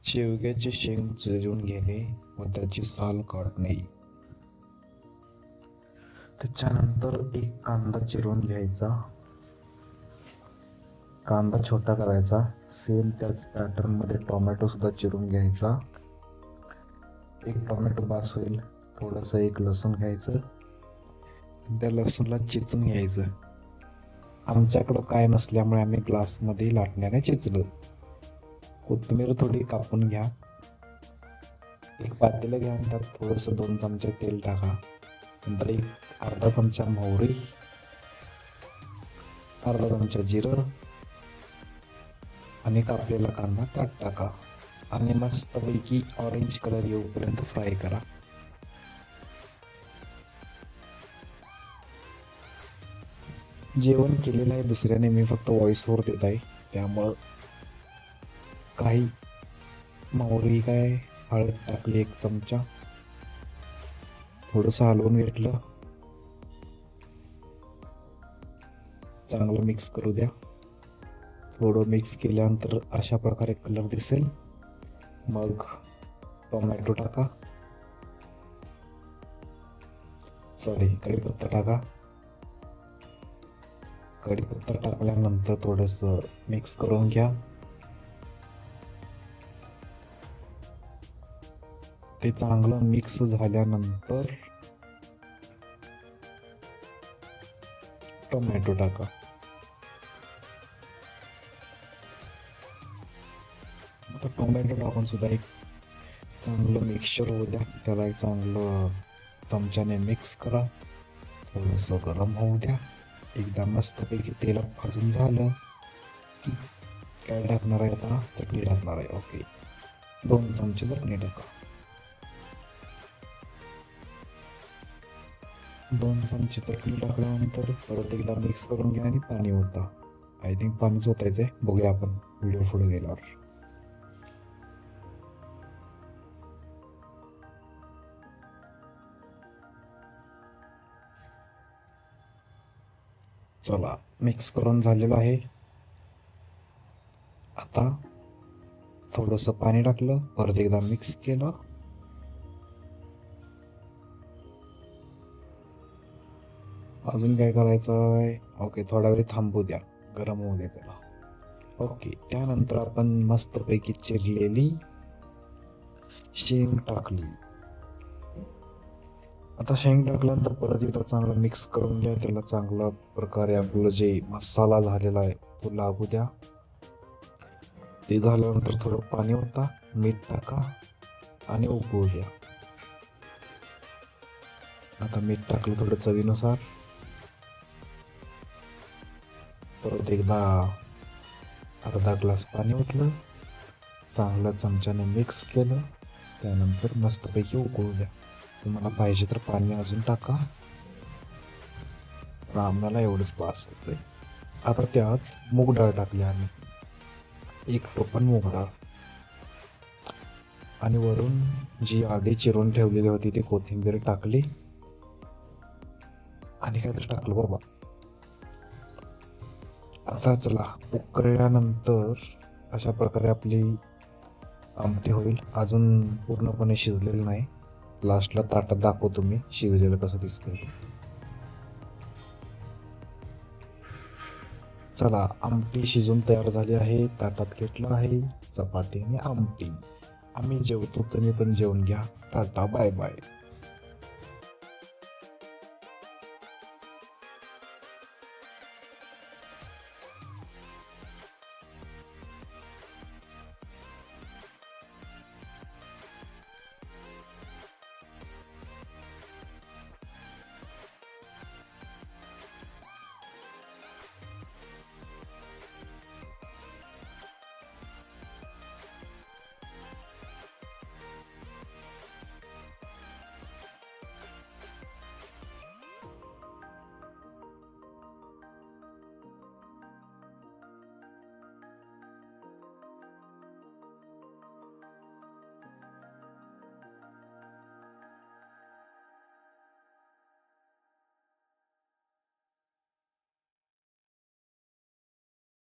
शेवग्याची शेंग चिरून घेणे व त्याची साल काढणे. त्याच्यानंतर एक कांदा चिरून घ्यायचा. कांदा छोटा करायचा. सेम त्याच पॅटर्न मध्ये टोमॅटो सुद्धा चिरून घ्यायचा. एक टोमॅटो बास होईल. थोडंसं एक लसूण घ्यायचं. त्या लसूणला चिचून घ्यायचं. आमच्याकडं काय नसल्यामुळे आम्ही ग्लासमध्ये लाटण्याने चिचलं. कोथिंबीर थोडी कापून घ्या. एक पातेलं घ्या आणि त्यात थोडंसं 2 चमचे तेल टाका. नंतर एक अर्धा चमचा मोहरी, अर्धा चमचा जिरं आणि कापलेला कांदा त्यात टाका आणि मस्तपैकी ऑरेंज कलर येऊपर्यंत फ्राय करा. जेवण केलेलं आहे दुसऱ्याने, मी फक्त व्हॉइस ओव्हर देत आहे, त्यामुळं काही मोहरी काय हळद टाकली 1 चमचा. थोडंसं हलवून घेतलं. चांगलं मिक्स करू द्या. थोडं मिक्स केल्यानंतर अशा प्रकारे कलर दिसेल. मग टोमॅटो टाका, कढीपत्ता टाका. कढीपत्ता टाकल्यानंतर थोडंसं मिक्स करून घ्या. ते चांगलं मिक्स झाल्यानंतर टोमॅटो टाका. आता टोमॅटो टाकून सुद्धा एक चांगलं मिक्सचर होऊ द्या. त्याला एक चांगलं चमच्याने मिक्स करा. थोडंसं गरम होऊ द्या. एकदा मस्तपैकी तेलात भाजून झालं की काय टाकणार आहे, आता चटणी टाकणार आहे. ओके, 2 चमचे चटणी टाका. 2 चमचे चटणी टाकल्यानंतर परत एकदा मिक्स करून घ्या आणि पाणी ओता. आय थिंक पाणीच ओतायचंय. बघूया आपण व्हिडिओ पुढे गेल्यावर. चला, मिक्स करून झालेलं आहे. आता थोडंसं पाणी टाकलं, परत एकदा मिक्स केलं. अजून काय करायचं आहे? ओके, थोडा वेळ थांबू द्या, गरम होऊ दे त्याला. ओके, त्यानंतर आपण मस्तपैकी चिरलेली शेंग टाकली. आता शेंग टाकल्यानंतर परत एकदा चांगलं मिक्स करून घ्या. त्याला चांगल्या प्रकारे आपलं जे मसाला झालेला आहे तो लागू द्या. ते झाल्यानंतर थोडं पाणी ओता, मीठ टाका आणि उकळू द्या. आता मीठ टाकलं थोडं चवीनुसार. परत एकदा अर्धा ग्लास पाणी ओतलं, चांगलं चमच्याने मिक्स केलं. त्यानंतर मस्तपैकी उकळू द्या. तुम्हाला पाहिजे तर पाणी अजून टाका, पण आम्हाला एवढंच बास होतंय. आता त्यात मूग डाळ टाकली आम्ही, 1 टोपण मूग डाळ, आणि वरून जी आधी चिरून ठेवलेली होती ती कोथिंबीर टाकली आणि काहीतरी टाकलं बाबा. आता चला, उकळल्यानंतर अशा प्रकारे आपली आमटी होईल. अजून पूर्णपणे शिजलेलं नाही. लास्टला ताटात दाखवतो मी शिजलेलं कसं दिसतंय. चला, आमटी शिजून तयार झाली आहे. ताटात घेतलं आहे चपाती आणि आमटी. आम्ही जेवतो, तुम्ही पण जेवून घ्या. Tata, bye bye.